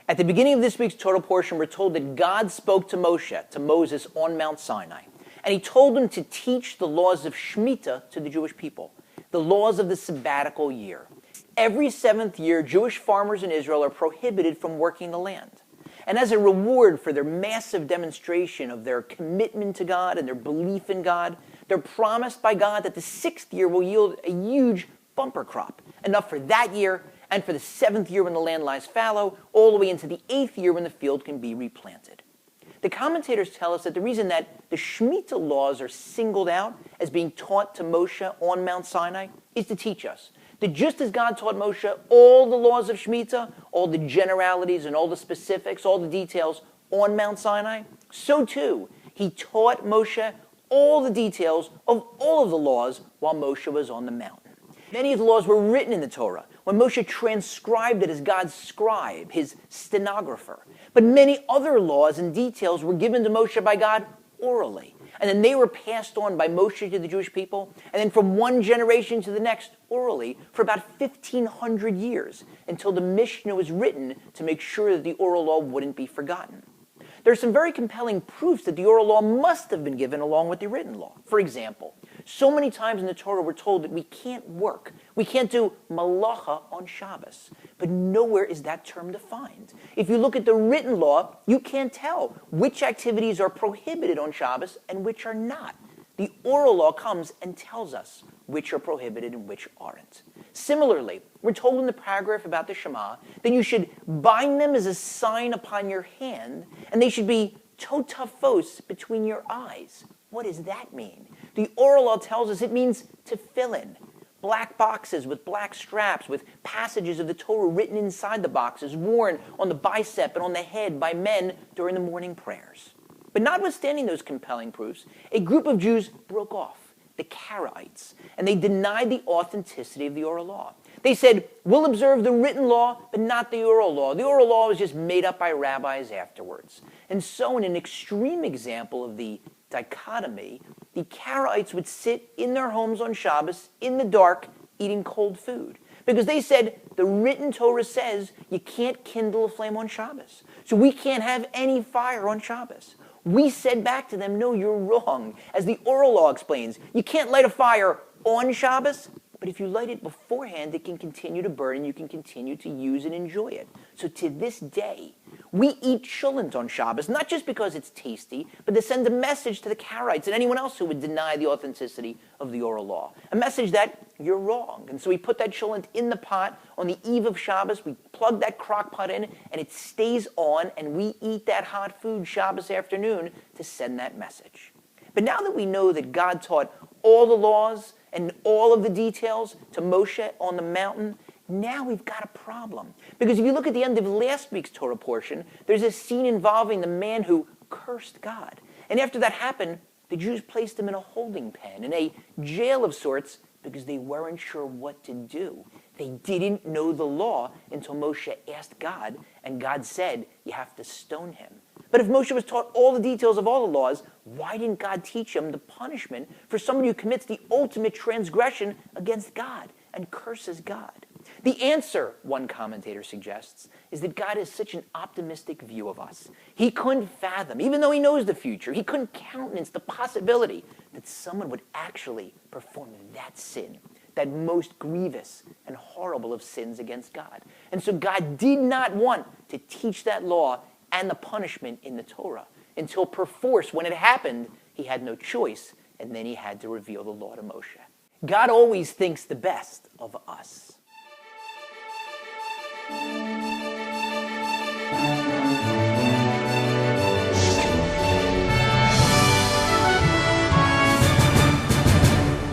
At the beginning of this week's Torah portion, we're told that God spoke to Moses on Mount Sinai. And he told him to teach the laws of Shemitah to the Jewish people, the laws of the sabbatical year. Every seventh year, Jewish farmers in Israel are prohibited from working the land. And as a reward for their massive demonstration of their commitment to God and their belief in God, they're promised by God that the sixth year will yield a huge bumper crop, enough for that year and for the seventh year when the land lies fallow, all the way into the eighth year when the field can be replanted. The commentators tell us that the reason that the Shemitah laws are singled out as being taught to Moshe on Mount Sinai is to teach us that just as God taught Moshe all the laws of Shemitah, all the generalities and all the specifics, all the details on Mount Sinai, so too he taught Moshe all the details of all of the laws while Moshe was on the mountain. Many of the laws were written in the Torah when Moshe transcribed it as God's scribe, his stenographer. But many other laws and details were given to Moshe by God orally. And then they were passed on by Moshe to the Jewish people, and then from one generation to the next orally for about 1,500 years until the Mishnah was written to make sure that the oral law wouldn't be forgotten. There are some very compelling proofs that the oral law must have been given along with the written law. For example, so many times in the Torah we're told that we can't work. We can't do malacha on Shabbos. But nowhere is that term defined. If you look at the written law, you can't tell which activities are prohibited on Shabbos and which are not. The oral law comes and tells us which are prohibited and which aren't. Similarly, we're told in the paragraph about the Shema that you should bind them as a sign upon your hand, and they should be totafos between your eyes. What does that mean? The oral law tells us it means to fill in. Black boxes with black straps with passages of the Torah written inside the boxes, worn on the bicep and on the head by men during the morning prayers. But notwithstanding those compelling proofs, a group of Jews broke off, the Karaites, and they denied the authenticity of the oral law. They said, we'll observe the written law, but not the oral law. The oral law was just made up by rabbis afterwards. And so in an extreme example of the dichotomy, the Karaites would sit in their homes on Shabbos in the dark eating cold food. Because they said the written Torah says you can't kindle a flame on Shabbos. So we can't have any fire on Shabbos. We said back to them, no, you're wrong. As the oral law explains, you can't light a fire on Shabbos, but if you light it beforehand, it can continue to burn and you can continue to use and enjoy it. So to this day, we eat Cholent on Shabbos, not just because it's tasty, but to send a message to the Karaites and anyone else who would deny the authenticity of the oral law. A message that you're wrong. And so we put that Cholent in the pot on the eve of Shabbos, we plug that crock pot in, and it stays on, and we eat that hot food Shabbos afternoon to send that message. But now that we know that God taught all the laws and all of the details to Moshe on the mountain, now we've got a problem. Because if you look at the end of last week's Torah portion, there's a scene involving the man who cursed God. And after that happened, the Jews placed him in a holding pen, in a jail of sorts, because they weren't sure what to do. They didn't know the law until Moshe asked God, and God said, you have to stone him. But if Moshe was taught all the details of all the laws, why didn't God teach him the punishment for somebody who commits the ultimate transgression against God and curses God? The answer, one commentator suggests, is that God has such an optimistic view of us. He couldn't fathom, even though he knows the future, he couldn't countenance the possibility that someone would actually perform that sin, that most grievous and horrible of sins against God. And so God did not want to teach that law and the punishment in the Torah until perforce, when it happened, he had no choice, and then he had to reveal the law to Moshe. God always thinks the best of us.